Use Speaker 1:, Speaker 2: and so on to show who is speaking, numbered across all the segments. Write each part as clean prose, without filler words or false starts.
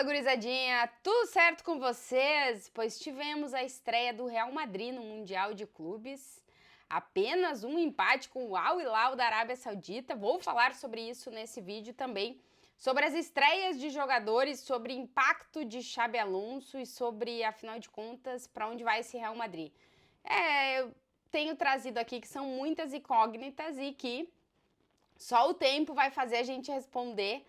Speaker 1: Fala, gurizadinha! Tudo certo com vocês? Pois tivemos a estreia do Real Madrid no Mundial de Clubes. Apenas um empate com o Al Hilal da Arábia Saudita. Vou falar sobre isso nesse vídeo também. Sobre as estreias de jogadores, sobre impacto de Xabi Alonso e sobre, afinal de contas, para onde vai esse Real Madrid. Eu tenho trazido aqui que são muitas incógnitas e que só o tempo vai fazer a gente responder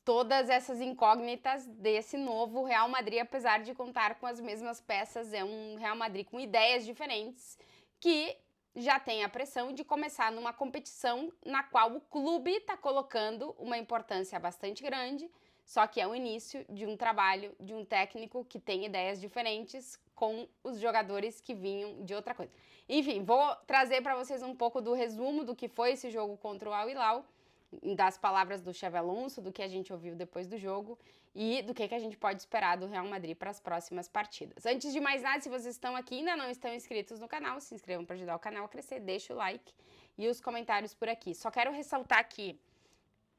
Speaker 1: todas essas incógnitas desse novo Real Madrid, apesar de contar com as mesmas peças. É um Real Madrid com ideias diferentes que já tem a pressão de começar numa competição na qual o clube está colocando uma importância bastante grande, só que é o início de um trabalho de um técnico que tem ideias diferentes com os jogadores que vinham de outra coisa. Enfim, vou trazer para vocês um pouco do resumo do que foi esse jogo contra o Al Hilal, das palavras do Xabi Alonso, do que a gente ouviu depois do jogo e do que a gente pode esperar do Real Madrid para as próximas partidas. Antes de mais nada, se vocês estão aqui e ainda não estão inscritos no canal, se inscrevam para ajudar o canal a crescer, deixa o like e os comentários por aqui. Só quero ressaltar aqui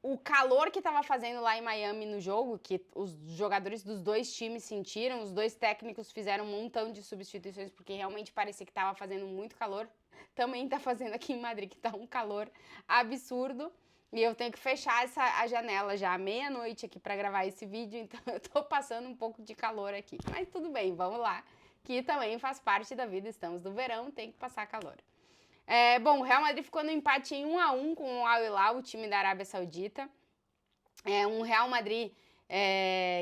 Speaker 1: o calor que estava fazendo lá em Miami no jogo, que os jogadores dos dois times sentiram, os dois técnicos fizeram um montão de substituições, porque realmente parecia que estava fazendo muito calor. Também está fazendo aqui em Madrid, que está um calor absurdo. E eu tenho que fechar a janela já à meia-noite aqui para gravar esse vídeo, então eu tô passando um pouco de calor aqui. Mas tudo bem, vamos lá, que também faz parte da vida, estamos no verão, tem que passar calor. Bom, o Real Madrid ficou no empate em 1-1 com o Al Hilal, o time da Arábia Saudita. Um Real Madrid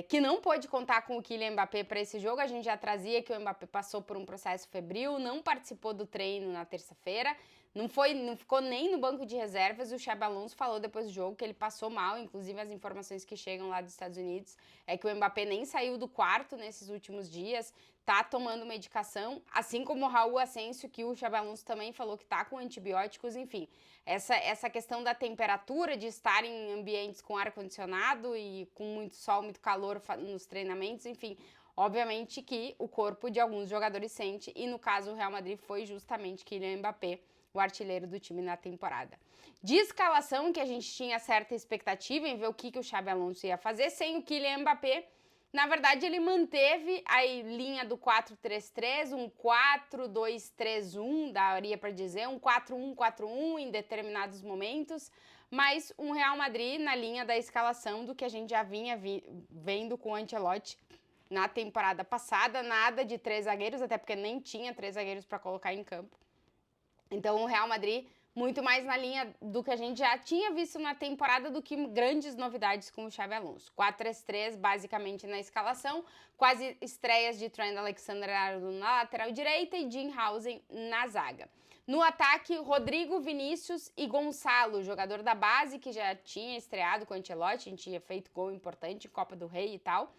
Speaker 1: que não pôde contar com o Kylian Mbappé para esse jogo. A gente já trazia que o Mbappé passou por um processo febril, não participou do treino na terça-feira, não ficou nem no banco de reservas. O Xabi Alonso falou depois do jogo que ele passou mal, inclusive as informações que chegam lá dos Estados Unidos é que o Mbappé nem saiu do quarto nesses últimos dias, tá tomando medicação, assim como o Raul Asensio, que o Xabi Alonso também falou que tá com antibióticos. Enfim, essa questão da temperatura, de estar em ambientes com ar-condicionado e com muito sol, muito calor nos treinamentos, enfim, obviamente que o corpo de alguns jogadores sente, e no caso o Real Madrid foi justamente Kylian Mbappé, o artilheiro do time na temporada. De escalação, que a gente tinha certa expectativa em ver o que o Xabi Alonso ia fazer, sem o Kylian Mbappé, na verdade ele manteve a linha do 4-3-3, um 4-2-3-1, daria para dizer, um 4-1-4-1 em determinados momentos, mas um Real Madrid na linha da escalação do que a gente já vinha vendo com o Ancelotti na temporada passada, nada de três zagueiros, até porque nem tinha três zagueiros para colocar em campo. Então o Real Madrid muito mais na linha do que a gente já tinha visto na temporada do que grandes novidades com o Xabi Alonso. 4-3-3 basicamente na escalação, quase estreias de Trent Alexander-Arnold na lateral direita e Dean Housen na zaga. No ataque, Rodrigo, Vinícius e Gonçalo, jogador da base que já tinha estreado com o Ancelotti, a gente tinha feito gol importante em Copa do Rei e tal,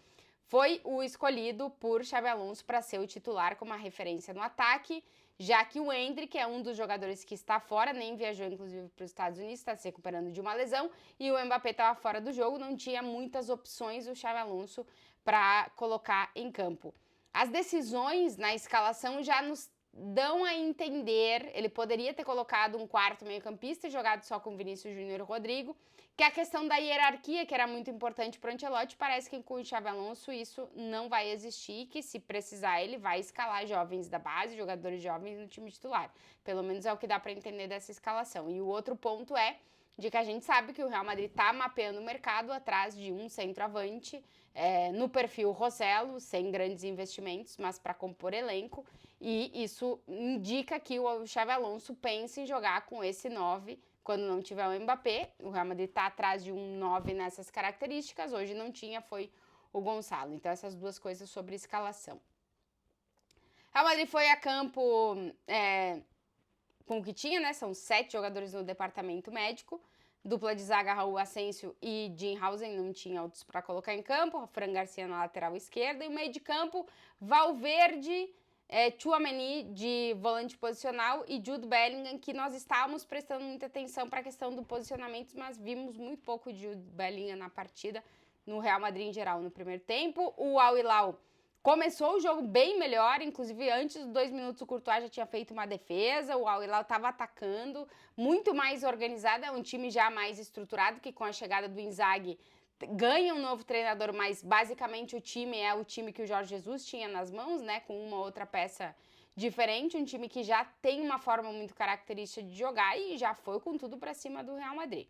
Speaker 1: foi o escolhido por Xabi Alonso para ser o titular como uma referência no ataque, já que o Endrick é um dos jogadores que está fora, nem viajou inclusive para os Estados Unidos, está se recuperando de uma lesão, e o Mbappé estava fora do jogo, não tinha muitas opções o Xabi Alonso para colocar em campo. As decisões na escalação já nos dão a entender, ele poderia ter colocado um quarto meio-campista e jogado só com Vinícius Júnior e Rodrigo, que a questão da hierarquia, que era muito importante para o Ancelotti, parece que com o Xabi Alonso isso não vai existir, que se precisar ele vai escalar jovens da base, jogadores jovens no time titular. Pelo menos é o que dá para entender dessa escalação. E o outro ponto é de que a gente sabe que o Real Madrid está mapeando o mercado atrás de um centroavante, no perfil Rossello, sem grandes investimentos, mas para compor elenco, e isso indica que o Xabi Alonso pensa em jogar com esse 9 quando não tiver o Mbappé. O Real Madrid está atrás de um 9 nessas características, hoje não tinha, foi o Gonçalo. Então essas duas coisas sobre escalação. O Real Madrid foi a campo com o que tinha, né? São 7 jogadores no departamento médico. Dupla de zaga, Raul Asensio e Dean Housen, não tinha outros para colocar em campo. Fran Garcia na lateral esquerda. E o meio de campo, Valverde, Tchouaméni de volante posicional e Jude Bellingham, que nós estávamos prestando muita atenção para a questão do posicionamento, mas vimos muito pouco de Jude Bellingham na partida, no Real Madrid em geral, no primeiro tempo. O Al Hilal começou o jogo bem melhor, inclusive antes dos 2 minutos o Courtois já tinha feito uma defesa, o Al Hilal estava atacando, muito mais organizado, é um time já mais estruturado, que com a chegada do Inzaghi ganha um novo treinador, mas basicamente o time é o time que o Jorge Jesus tinha nas mãos, né, com uma outra peça diferente, um time que já tem uma forma muito característica de jogar e já foi com tudo para cima do Real Madrid.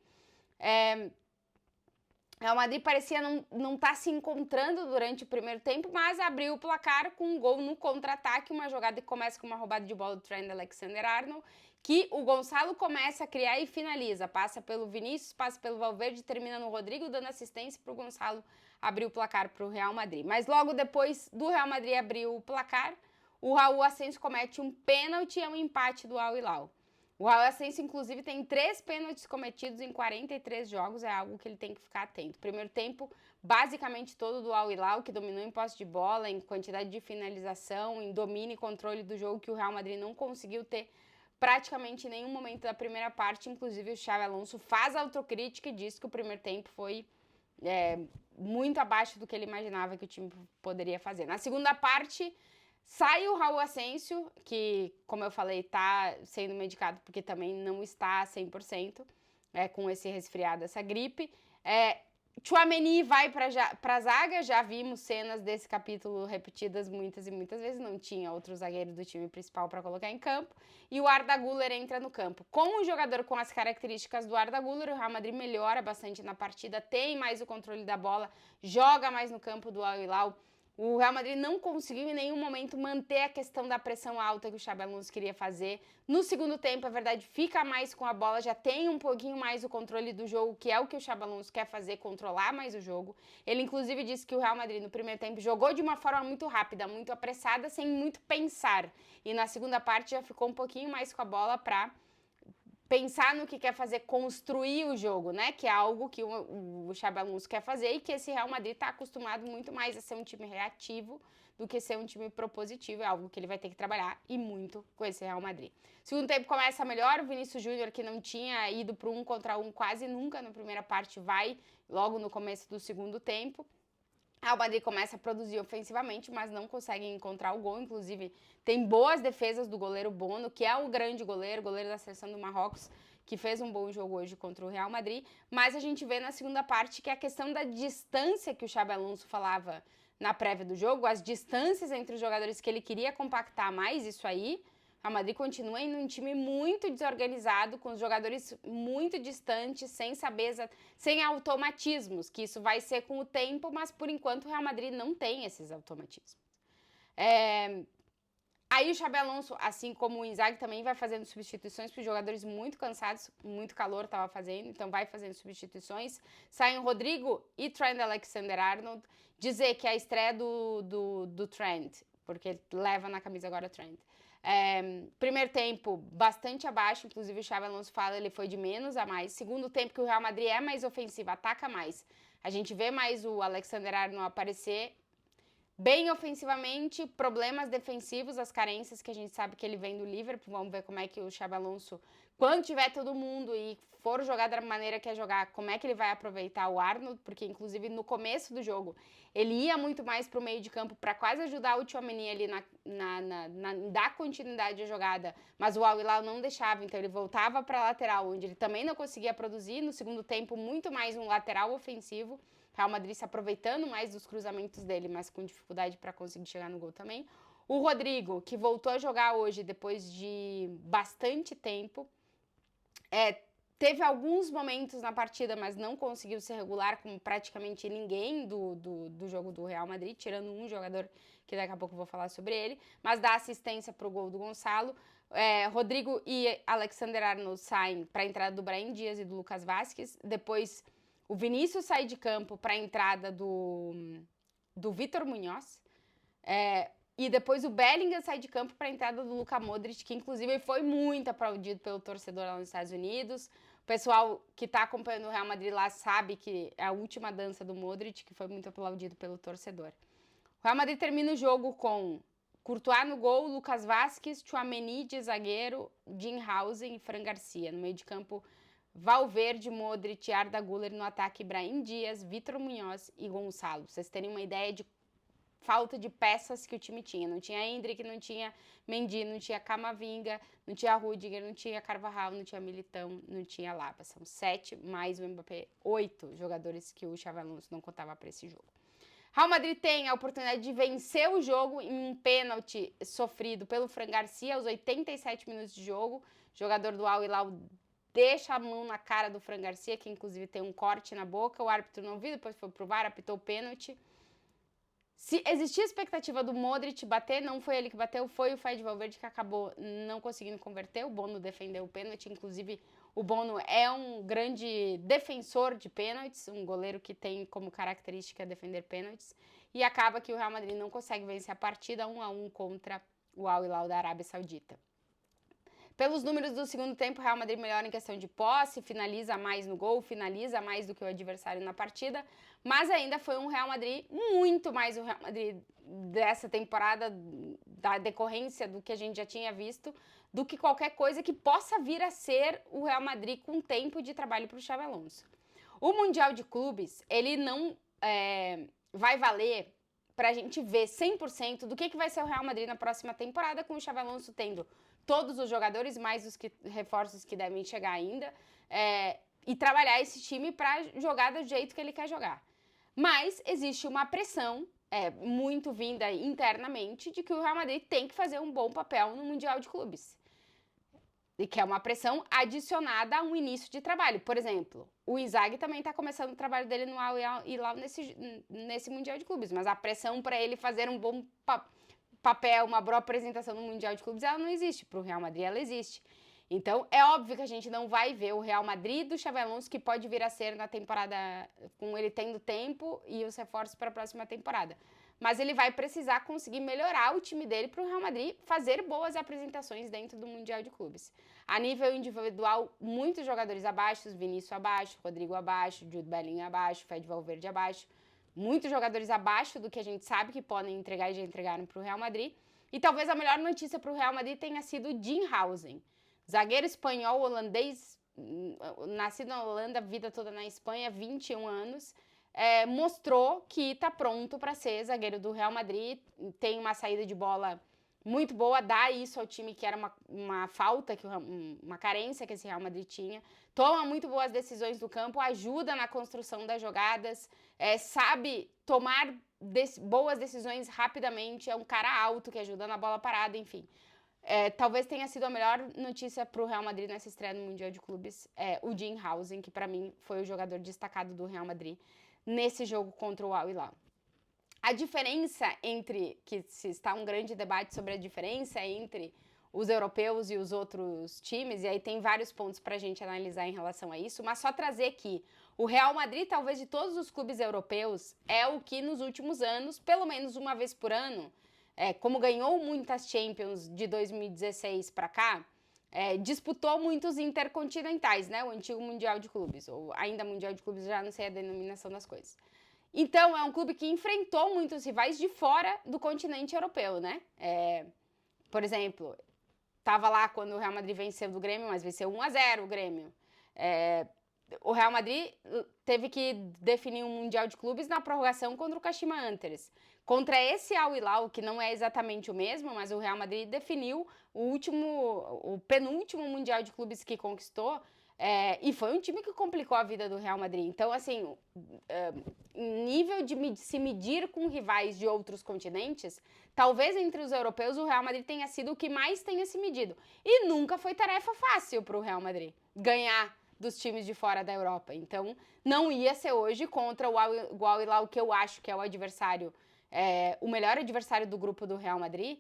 Speaker 1: O Real Madrid parecia não estar se encontrando durante o primeiro tempo, mas abriu o placar com um gol no contra-ataque, uma jogada que começa com uma roubada de bola do Trent Alexander-Arnold, que o Gonçalo começa a criar e finaliza, passa pelo Vinícius, passa pelo Valverde, termina no Rodrigo, dando assistência para o Gonçalo abrir o placar para o Real Madrid. Mas logo depois do Real Madrid abrir o placar, o Raul Asensio comete um pênalti e é um empate do Al Hilal. O Raul Asensio, inclusive, tem 3 pênaltis cometidos em 43 jogos, é algo que ele tem que ficar atento. Primeiro tempo, basicamente todo do Al Hilal, que dominou em posse de bola, em quantidade de finalização, em domínio e controle do jogo, que o Real Madrid não conseguiu ter praticamente em nenhum momento da primeira parte. Inclusive, o Xabi Alonso faz autocrítica e diz que o primeiro tempo foi muito abaixo do que ele imaginava que o time poderia fazer. Na segunda parte, sai o Raul Asensio, que, como eu falei, está sendo medicado porque também não está 100% com esse resfriado, essa gripe. Tchouaméni vai para a zaga, já vimos cenas desse capítulo repetidas muitas e muitas vezes, não tinha outro zagueiro do time principal para colocar em campo, e o Arda Güler entra no campo. Com um jogador com as características do Arda Güler, o Real Madrid melhora bastante na partida, tem mais o controle da bola, joga mais no campo do Al Hilal. O Real Madrid não conseguiu em nenhum momento manter a questão da pressão alta que o Xabi Alonso queria fazer. No segundo tempo, a verdade, fica mais com a bola, já tem um pouquinho mais o controle do jogo, que é o que o Xabi Alonso quer fazer, controlar mais o jogo. Ele, inclusive, disse que o Real Madrid, no primeiro tempo, jogou de uma forma muito rápida, muito apressada, sem muito pensar. E na segunda parte, já ficou um pouquinho mais com a bola para pensar no que quer fazer, construir o jogo, né? Que é algo que o Xabi Alonso quer fazer e que esse Real Madrid está acostumado muito mais a ser um time reativo do que ser um time propositivo. É algo que ele vai ter que trabalhar e muito com esse Real Madrid. Segundo tempo começa melhor, o Vinícius Júnior, que não tinha ido para 1 contra 1 quase nunca na primeira parte, vai logo no começo do segundo tempo. O Madrid começa a produzir ofensivamente, mas não consegue encontrar o gol. Inclusive, tem boas defesas do goleiro Bono, que é o grande goleiro da seleção do Marrocos, que fez um bom jogo hoje contra o Real Madrid. Mas a gente vê na segunda parte que a questão da distância que o Xabi Alonso falava na prévia do jogo, as distâncias entre os jogadores que ele queria compactar mais, isso aí, o Madrid continua em um time muito desorganizado, com os jogadores muito distantes, sem saber, sem automatismos, que isso vai ser com o tempo, mas por enquanto o Real Madrid não tem esses automatismos. Aí o Xabi Alonso, assim como o Inzaghi, também vai fazendo substituições para os jogadores muito cansados, muito calor estava fazendo, então vai fazendo substituições. Saem Rodrigo e Trent Alexander-Arnold. Dizer que a estreia do Trent, porque ele leva na camisa agora o Trent, primeiro tempo bastante abaixo, inclusive o Xabi Alonso fala ele foi de menos a mais. Segundo tempo que o Real Madrid é mais ofensivo, ataca mais. A gente vê mais o Alexander-Arnold aparecer bem ofensivamente, problemas defensivos, as carências que a gente sabe que ele vem do Liverpool. Vamos ver como é que o Xabi Alonso, quando tiver todo mundo e for jogar da maneira que é jogar, como é que ele vai aproveitar o Arnold, porque inclusive no começo do jogo ele ia muito mais para o meio de campo para quase ajudar o Tchouaméni ali dar continuidade à jogada, mas o Al Hilal não deixava, então ele voltava para a lateral, onde ele também não conseguia produzir. No segundo tempo, muito mais um lateral ofensivo, Real Madrid se aproveitando mais dos cruzamentos dele, mas com dificuldade para conseguir chegar no gol também. O Rodrigo, que voltou a jogar hoje depois de bastante tempo, teve alguns momentos na partida, mas não conseguiu ser regular com praticamente ninguém do jogo do Real Madrid, tirando um jogador que daqui a pouco eu vou falar sobre ele, mas dá assistência para o gol do Gonçalo. Rodrigo e Alexander-Arnold saem para a entrada do Brahim Dias e do Lucas Vázquez. Depois o Vinícius sai de campo para a entrada do Vítor Munhoz. E depois o Bellingham sai de campo para a entrada do Luka Modric, que inclusive foi muito aplaudido pelo torcedor lá nos Estados Unidos. O pessoal que está acompanhando o Real Madrid lá sabe que é a última dança do Modric, que foi muito aplaudido pelo torcedor. O Real Madrid termina o jogo com Courtois no gol, Lucas Vázquez, Tchouaméni de zagueiro, Dinhausen e Fran Garcia. No meio de campo, Valverde, Modric, Arda Güler. No ataque, Brahim Dias, Vítor Munhoz e Gonçalo. Pra vocês terem uma ideia de falta de peças que o time tinha. Não tinha Endrick, não tinha Mendy, não tinha Camavinga, não tinha Rudiger, não tinha Carvajal, não tinha Militão, não tinha Lapa. São 7 mais o Mbappé, 8 jogadores que o Xabi Alonso não contava para esse jogo. Real Madrid tem a oportunidade de vencer o jogo em um pênalti sofrido pelo Fran Garcia aos 87 minutos de jogo. O jogador do Al Hilal deixa a mão na cara do Fran Garcia, que inclusive tem um corte na boca. O árbitro não viu, depois foi pro VAR, apitou o pênalti. Se existia a expectativa do Modric bater, não foi ele que bateu, foi o Fede Valverde que acabou não conseguindo converter. O Bono defendeu o pênalti, inclusive o Bono é um grande defensor de pênaltis, um goleiro que tem como característica defender pênaltis, e acaba que o Real Madrid não consegue vencer a partida 1-1 contra o Al Hilal da Arábia Saudita. Pelos números do segundo tempo, o Real Madrid melhora em questão de posse, finaliza mais no gol, finaliza mais do que o adversário na partida, mas ainda foi um Real Madrid muito mais o Real Madrid dessa temporada, da decorrência do que a gente já tinha visto, do que qualquer coisa que possa vir a ser o Real Madrid com tempo de trabalho para o Xabi Alonso. O Mundial de Clubes, ele não vai valer para a gente ver 100% do que vai ser o Real Madrid na próxima temporada, com o Xabi Alonso tendo todos os jogadores, mais os reforços que devem chegar ainda, e trabalhar esse time para jogar do jeito que ele quer jogar. Mas existe uma pressão muito vinda internamente de que o Real Madrid tem que fazer um bom papel no Mundial de Clubes. E que é uma pressão adicionada a um início de trabalho. Por exemplo, o Inzaghi também está começando o trabalho dele no Al Hilal nesse Mundial de Clubes, mas a pressão para ele fazer um bom papel, uma boa apresentação no Mundial de Clubes, ela não existe. Para o Real Madrid, ela existe. Então, é óbvio que a gente não vai ver o Real Madrid do Xabi Alonso, que pode vir a ser na temporada, com ele tendo tempo e os reforços para a próxima temporada. Mas ele vai precisar conseguir melhorar o time dele para o Real Madrid fazer boas apresentações dentro do Mundial de Clubes. A nível individual, muitos jogadores abaixo, Vinícius abaixo, Rodrigo abaixo, Jude Bellingham abaixo, Fede Valverde abaixo. Muitos jogadores abaixo do que a gente sabe que podem entregar e já entregaram para o Real Madrid. E talvez a melhor notícia para o Real Madrid tenha sido o Dinhausen, zagueiro espanhol, holandês, nascido na Holanda, vida toda na Espanha, 21 anos, mostrou que está pronto para ser zagueiro do Real Madrid, tem uma saída de bola muito boa, dá isso ao time que era uma falta, uma carência que esse Real Madrid tinha, toma muito boas decisões do campo, ajuda na construção das jogadas, sabe tomar boas decisões rapidamente, é um cara alto que ajuda na bola parada, enfim. Talvez tenha sido a melhor notícia para o Real Madrid nessa estreia no Mundial de Clubes, o Dinhausen, que para mim foi o jogador destacado do Real Madrid nesse jogo contra o Al Hilal. A diferença que se está um grande debate sobre a diferença entre os europeus e os outros times, e aí tem vários pontos para a gente analisar em relação a isso, mas só trazer que o Real Madrid, talvez de todos os clubes europeus, é o que nos últimos anos, pelo menos uma vez por ano, como ganhou muitas Champions de 2016 para cá, disputou muitos intercontinentais, né? O antigo Mundial de Clubes, ou ainda Mundial de Clubes, já não sei a denominação das coisas. Então, é um clube que enfrentou muitos rivais de fora do continente europeu, né? Por exemplo, estava lá quando o Real Madrid venceu do Grêmio, mas venceu 1-0 o Grêmio. O Real Madrid teve que definir um Mundial de Clubes na prorrogação contra o Kashima Antlers. Contra esse Al Hilal, que não é exatamente o mesmo, mas o Real Madrid definiu o penúltimo Mundial de Clubes que conquistou, e foi um time que complicou a vida do Real Madrid. Então, assim, nível de se medir com rivais de outros continentes, talvez entre os europeus o Real Madrid tenha sido o que mais tenha se medido. E nunca foi tarefa fácil para o Real Madrid ganhar dos times de fora da Europa. Então, não ia ser hoje contra o Al Hilal, que eu acho que é o adversário, o melhor adversário do grupo do Real Madrid,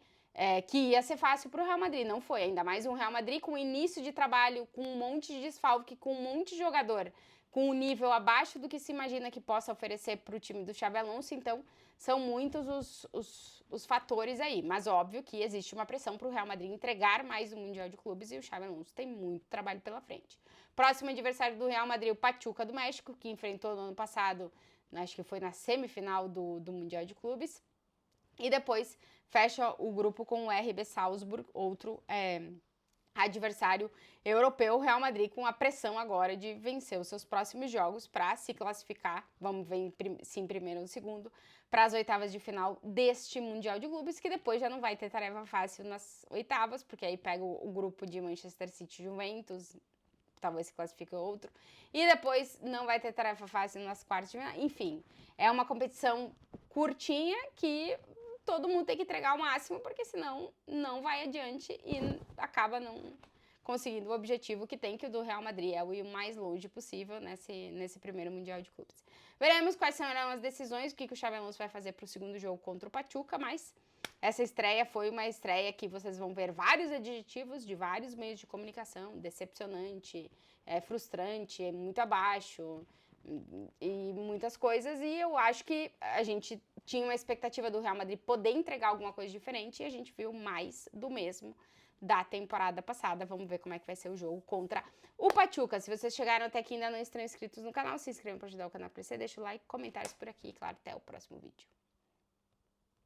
Speaker 1: que ia ser fácil para o Real Madrid. Não foi, ainda mais um Real Madrid com início de trabalho, com um monte de desfalque, com um monte de jogador, com um nível abaixo do que se imagina que possa oferecer para o time do Xabi Alonso. Então, são muitos os fatores aí. Mas, óbvio que existe uma pressão para o Real Madrid entregar mais o Mundial de Clubes e o Xabi Alonso tem muito trabalho pela frente. Próximo adversário do Real Madrid, o Pachuca do México, que enfrentou no ano passado, acho que foi na semifinal do Mundial de Clubes. E depois fecha o grupo com o RB Salzburg, outro adversário europeu, o Real Madrid com a pressão agora de vencer os seus próximos jogos para se classificar, vamos ver se em primeiro ou segundo, para as oitavas de final deste Mundial de Clubes, que depois já não vai ter tarefa fácil nas oitavas, porque aí pega o grupo de Manchester City e Juventus, talvez se classifique outro, e depois não vai ter tarefa fácil nas quartas de final, enfim, é uma competição curtinha que todo mundo tem que entregar o máximo, porque senão não vai adiante e acaba não conseguindo o objetivo que tem, que o do Real Madrid é o ir o mais longe possível nesse primeiro Mundial de Clubes. Veremos quais serão as decisões, o que o Xabi Alonso vai fazer para o segundo jogo contra o Pachuca, mas essa estreia foi uma estreia que vocês vão ver vários adjetivos de vários meios de comunicação, decepcionante, frustrante, muito abaixo, e muitas coisas, e eu acho que a gente tinha uma expectativa do Real Madrid poder entregar alguma coisa diferente, e a gente viu mais do mesmo da temporada passada. Vamos ver como é que vai ser o jogo contra o Pachuca. Se vocês chegaram até aqui e ainda não estão inscritos no canal, se inscrevam para ajudar o canal a crescer, deixa o like, comentários por aqui, e claro, até o próximo vídeo.